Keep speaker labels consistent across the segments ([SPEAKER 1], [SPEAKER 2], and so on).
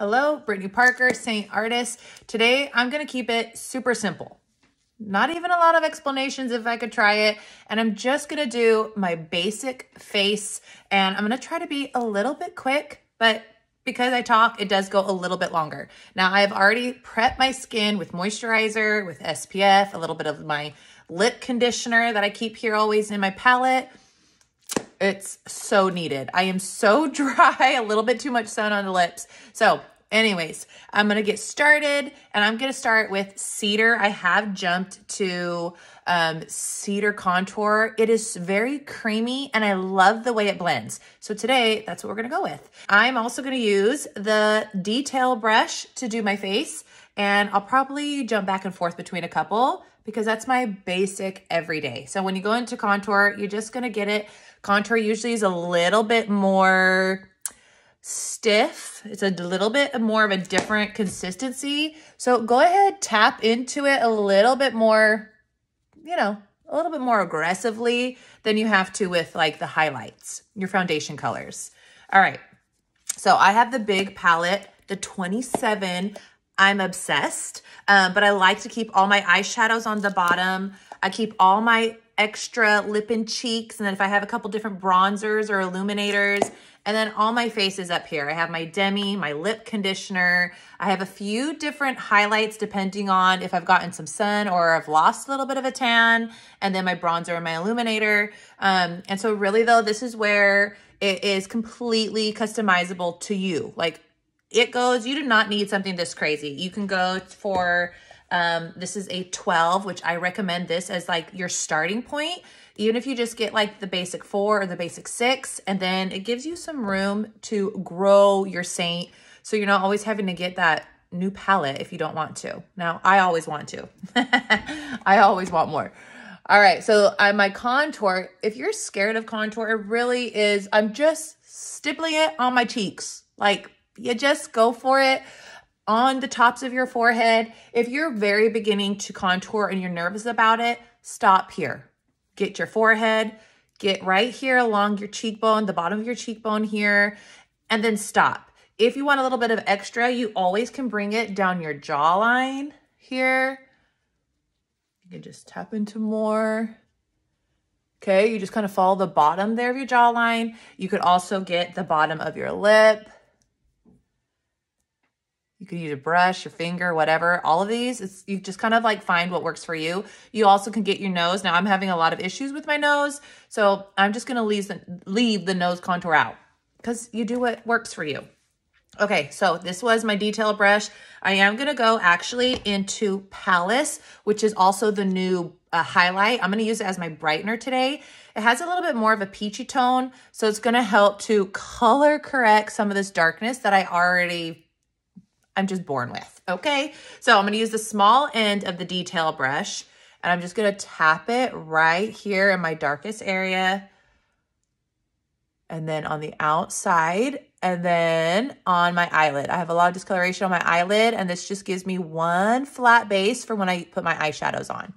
[SPEAKER 1] Hello, Brittany Parker, Seint Artist. Today, I'm going to keep it super simple. Not even a lot of explanations if I could try it. And I'm just going to do my basic face. And I'm going to try to be a little bit quick, but because I talk, it does go a little bit longer. Now, I've already prepped my skin with moisturizer, with SPF, a little bit of my lip conditioner that I keep here always in my palette. It's so needed. I am so dry, a little bit too much sun on the lips. So anyways, I'm going to get started and I'm going to start with Cedar. I have jumped to Cedar Contour. It is very creamy and I love the way it blends. So today, that's what we're going to go with. I'm also going to use the detail brush to do my face, and I'll probably jump back and forth between a couple because that's my basic everyday. So when you go into contour, you're just going to get it. Contour usually is a little bit more stiff. It's a little bit more of a different consistency. So go ahead, tap into it a little bit more, a little bit more aggressively than you have to with like the highlights, your foundation colors. All right. So I have the big palette, the 27. I'm obsessed, but I like to keep all my eyeshadows on the bottom. I keep all my extra lip and cheeks. And then if I have a couple different bronzers or illuminators, and then all my faces up here. I have my Demi, my lip conditioner. I have a few different highlights depending on if I've gotten some sun or I've lost a little bit of a tan, and then my bronzer and my illuminator. And so really though, this is where it is completely customizable to you. Like it goes, you do not need something this crazy. You can go for, this is a 12, which I recommend this as like your starting point. Even if you just get like the basic 4 or the basic 6, and then it gives you some room to grow your Seint. So you're not always having to get that new palette if you don't want to. Now, I always want to. I always want more. All right, so my contour, if you're scared of contour, it really is, I'm just stippling it on my cheeks. Like, you just go for it on the tops of your forehead. If you're very beginning to contour and you're nervous about it, stop here. Get your forehead, get right here along your cheekbone, the bottom of your cheekbone here, and then stop. If you want a little bit of extra, you always can bring it down your jawline here. You can just tap into more. Okay, you just kind of follow the bottom there of your jawline. You could also get the bottom of your lip. You can use a brush, your finger, whatever. All of these, you just kind of like find what works for you. You also can get your nose. Now I'm having a lot of issues with my nose, so I'm just gonna leave the nose contour out because you do what works for you. Okay, so this was my detail brush. I am gonna go actually into Palace, which is also the new highlight. I'm gonna use it as my brightener today. It has a little bit more of a peachy tone, so it's gonna help to color correct some of this darkness that I'm just born with, okay? So I'm gonna use the small end of the detail brush, and I'm just gonna tap it right here in my darkest area, and then on the outside, and then on my eyelid. I have a lot of discoloration on my eyelid, and this just gives me one flat base for when I put my eyeshadows on.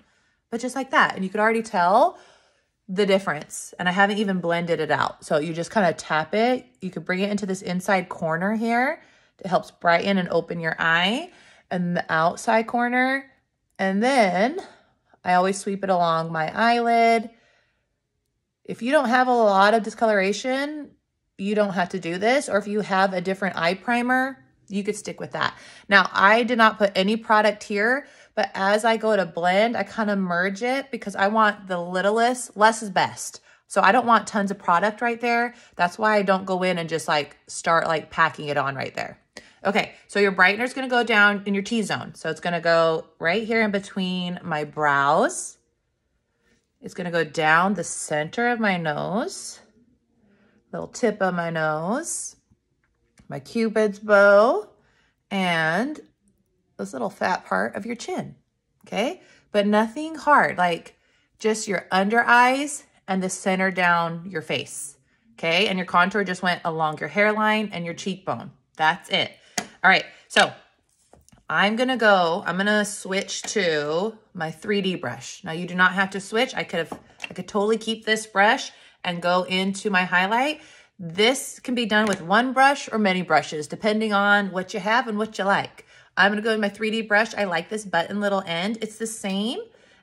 [SPEAKER 1] But just like that, and you could already tell the difference, and I haven't even blended it out. So you just kind of tap it. You could bring it into this inside corner here. It helps brighten and open your eye, and the outside corner. And then I always sweep it along my eyelid. If you don't have a lot of discoloration, you don't have to do this. Or if you have a different eye primer, you could stick with that. Now, I did not put any product here, but as I go to blend, I kind of merge it because I want the littlest, less is best. So I don't want tons of product right there. That's why I don't go in and just like start like packing it on right there. Okay, so your brightener is going to go down in your T-zone. So it's going to go right here in between my brows. It's going to go down the center of my nose, little tip of my nose, my Cupid's bow, and this little fat part of your chin, okay? But nothing hard, like just your under eyes and the center down your face, okay? And your contour just went along your hairline and your cheekbone. That's it. All right, so I'm gonna switch to my 3D brush. Now you do not have to switch. I could totally keep this brush and go into my highlight. This can be done with one brush or many brushes, depending on what you have and what you like. I'm gonna go with my 3D brush. I like this button little end. It's the same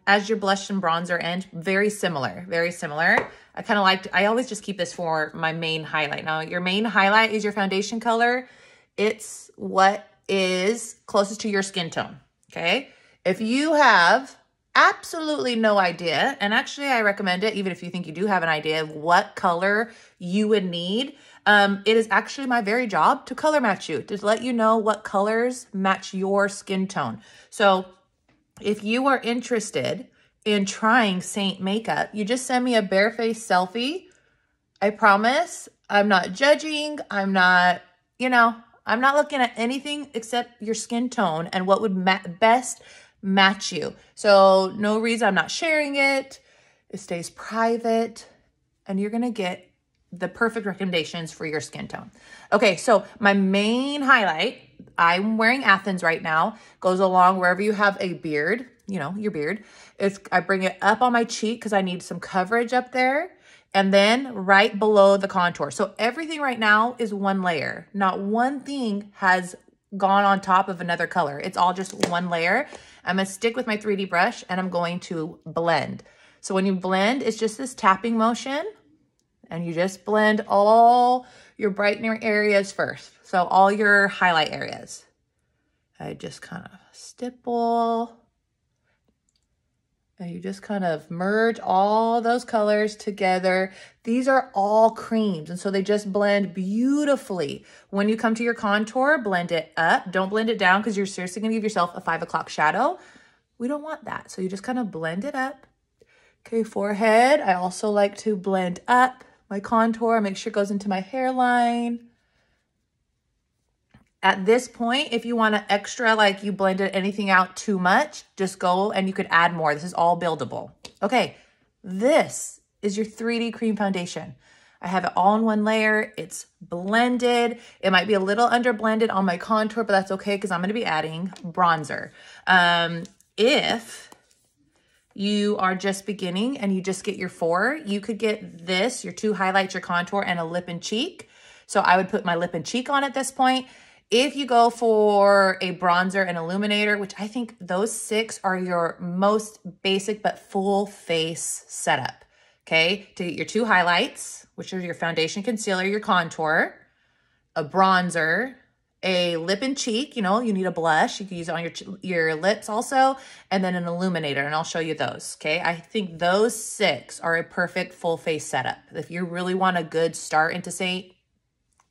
[SPEAKER 1] as your blush and bronzer end. Very similar, very similar. I always just keep this for my main highlight. Now, your main highlight is your foundation color. It's what is closest to your skin tone, okay? If you have absolutely no idea, and actually I recommend it even if you think you do have an idea of what color you would need, it is actually my very job to color match you, to let you know what colors match your skin tone. So if you are interested in trying Seint makeup, you just send me a bare-faced selfie. I promise I'm not judging. I'm not, I'm not looking at anything except your skin tone and what would best match you. So no reason, I'm not sharing it. It stays private and you're going to get the perfect recommendations for your skin tone. Okay, so my main highlight, I'm wearing Athens right now, goes along wherever you have a beard, your beard. I bring it up on my cheek because I need some coverage up there, and then right below the contour. So everything right now is one layer. Not one thing has gone on top of another color. It's all just one layer. I'm gonna stick with my 3D brush and I'm going to blend. So when you blend, it's just this tapping motion and you just blend all your brightening areas first. So all your highlight areas. I just kind of stipple and you just kind of merge all those colors together. These are all creams, and so they just blend beautifully. When you come to your contour, blend it up. Don't blend it down because you're seriously gonna give yourself a 5 o'clock shadow. We don't want that. So you just kind of blend it up. Okay, forehead. I also like to blend up my contour, make sure it goes into my hairline. At this point, if you want to extra, like you blended anything out too much, just go and you could add more. This is all buildable. Okay, this is your 3D cream foundation. I have it all in one layer. It's blended. It might be a little under blended on my contour, but that's okay because I'm going to be adding bronzer. If you are just beginning and you just get your 4, you could get this, your 2 highlights, your contour, and a lip and cheek. So I would put my lip and cheek on at this point. If you go for a bronzer and illuminator, which I think those 6 are your most basic but full face setup, okay? To get your 2 highlights, which are your foundation, concealer, your contour, a bronzer, a lip and cheek, you need a blush. You can use it on your lips also, and then an illuminator, and I'll show you those, okay? I think those 6 are a perfect full face setup. If you really want a good start into Seint,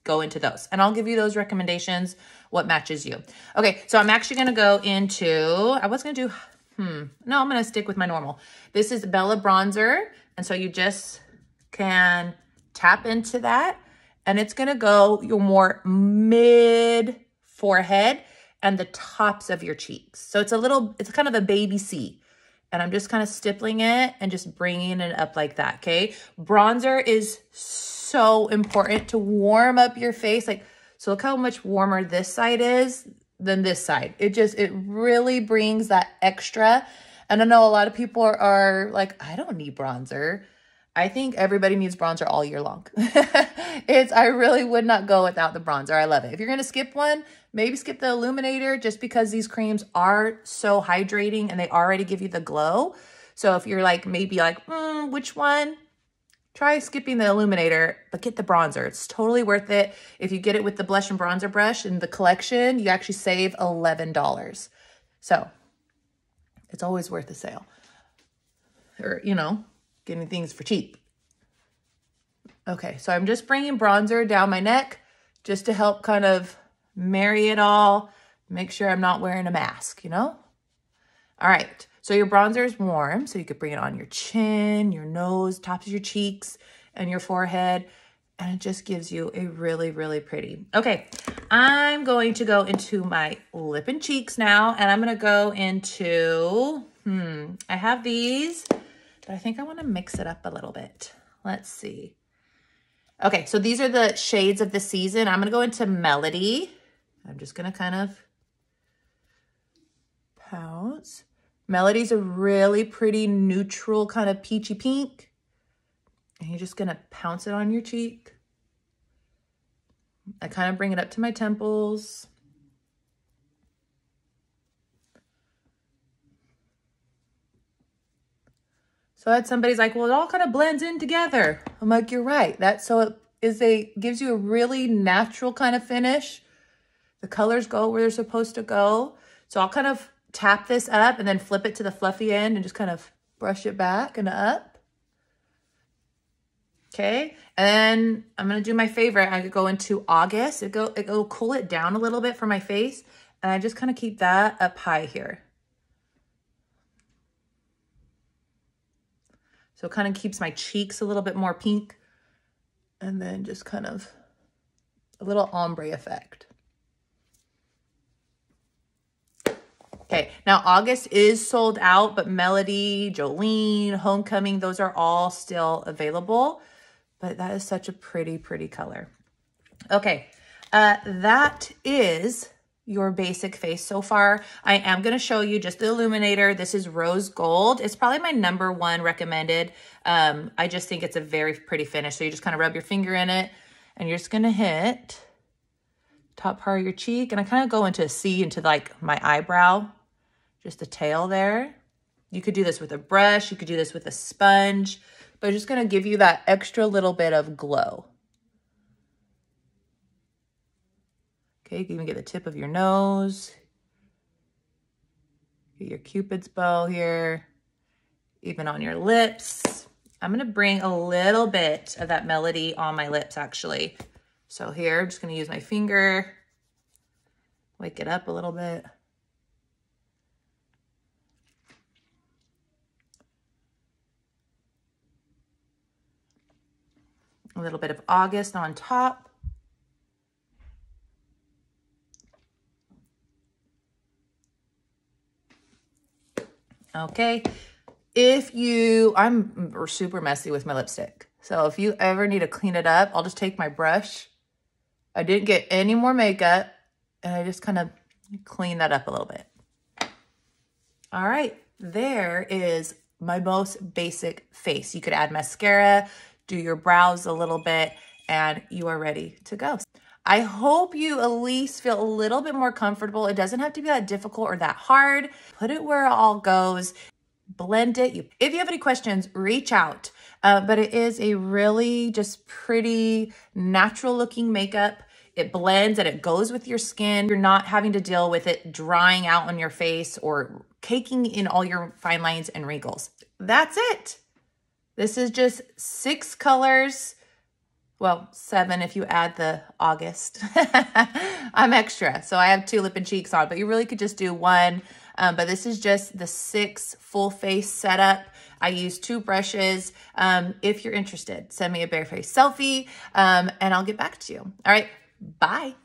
[SPEAKER 1] go into those. And I'll give you those recommendations, what matches you. Okay, so I'm actually gonna go into, I was gonna do, no, I'm gonna stick with my normal. This is Bella Bronzer. And so you just can tap into that and it's gonna go your more mid forehead and the tops of your cheeks. So it's kind of a baby C. And I'm just kind of stippling it and just bringing it up like that, okay? Bronzer is so important to warm up your face. So look how much warmer this side is than this side. It really brings that extra. And I know a lot of people are like, I don't need bronzer. I think everybody needs bronzer all year long. I really would not go without the bronzer. I love it. If you're gonna skip one, maybe skip the illuminator just because these creams are so hydrating and they already give you the glow. So if you're maybe which one? Try skipping the illuminator, but get the bronzer. It's totally worth it. If you get it with the blush and bronzer brush in the collection, you actually save $11. So it's always worth a sale. Or, getting things for cheap. Okay, so I'm just bringing bronzer down my neck just to help kind of marry it all, make sure I'm not wearing a mask, All right, so your bronzer is warm, so you could bring it on your chin, your nose, tops of your cheeks, and your forehead, and it just gives you a really, really pretty. Okay, I'm going to go into my lip and cheeks now, and I'm gonna go into, I have these, but I think I wanna mix it up a little bit. Let's see. Okay, so these are the shades of the season. I'm gonna go into Melody. I'm just gonna kind of pounce. Melody's a really pretty neutral kind of peachy pink. And you're just gonna pounce it on your cheek. I kind of bring it up to my temples. So I had somebody's like, well, it all kind of blends in together. I'm like, you're right. It gives you a really natural kind of finish. The colors go where they're supposed to go. So I'll kind of tap this up and then flip it to the fluffy end and just kind of brush it back and up. Okay, and then I'm gonna do my favorite. I could go into August. It'll cool it down a little bit for my face, and I just kind of keep that up high here. So it kind of keeps my cheeks a little bit more pink, and then just kind of a little ombre effect. Okay, now August is sold out, but Melody, Jolene, Homecoming, those are all still available. But that is such a pretty, pretty color. Okay, that is your basic face so far. I am gonna show you just the illuminator. This is rose gold. It's probably my #1 recommended. I just think it's a very pretty finish. So you just kind of rub your finger in it and you're just gonna hit top part of your cheek. And I kind of go into into like my eyebrow, just the tail there. You could do this with a brush. You could do this with a sponge. But just going to give you that extra little bit of glow. Okay, you can even get the tip of your nose. Get your Cupid's bow here. Even on your lips. I'm going to bring a little bit of that Melody on my lips, actually. So here, I'm just going to use my finger. Wake it up a little bit. A little bit of August on top. Okay. I'm super messy with my lipstick. So if you ever need to clean it up, I'll just take my brush. I didn't get any more makeup and I just kind of clean that up a little bit. All right. There is my most basic face. You could add mascara, do your brows a little bit, and you are ready to go. I hope you at least feel a little bit more comfortable. It doesn't have to be that difficult or that hard. Put it where it all goes. Blend it. If you have any questions, reach out. But it is a really just pretty natural looking makeup. It blends and it goes with your skin. You're not having to deal with it drying out on your face or caking in all your fine lines and wrinkles. That's it. This is just 6 colors. Well, 7 if you add the August. I'm extra, so I have 2 lip and cheeks on, but you really could just do 1. But this is just the 6 full face setup. I use 2 brushes. If you're interested, send me a bare face selfie and I'll get back to you. All right, bye.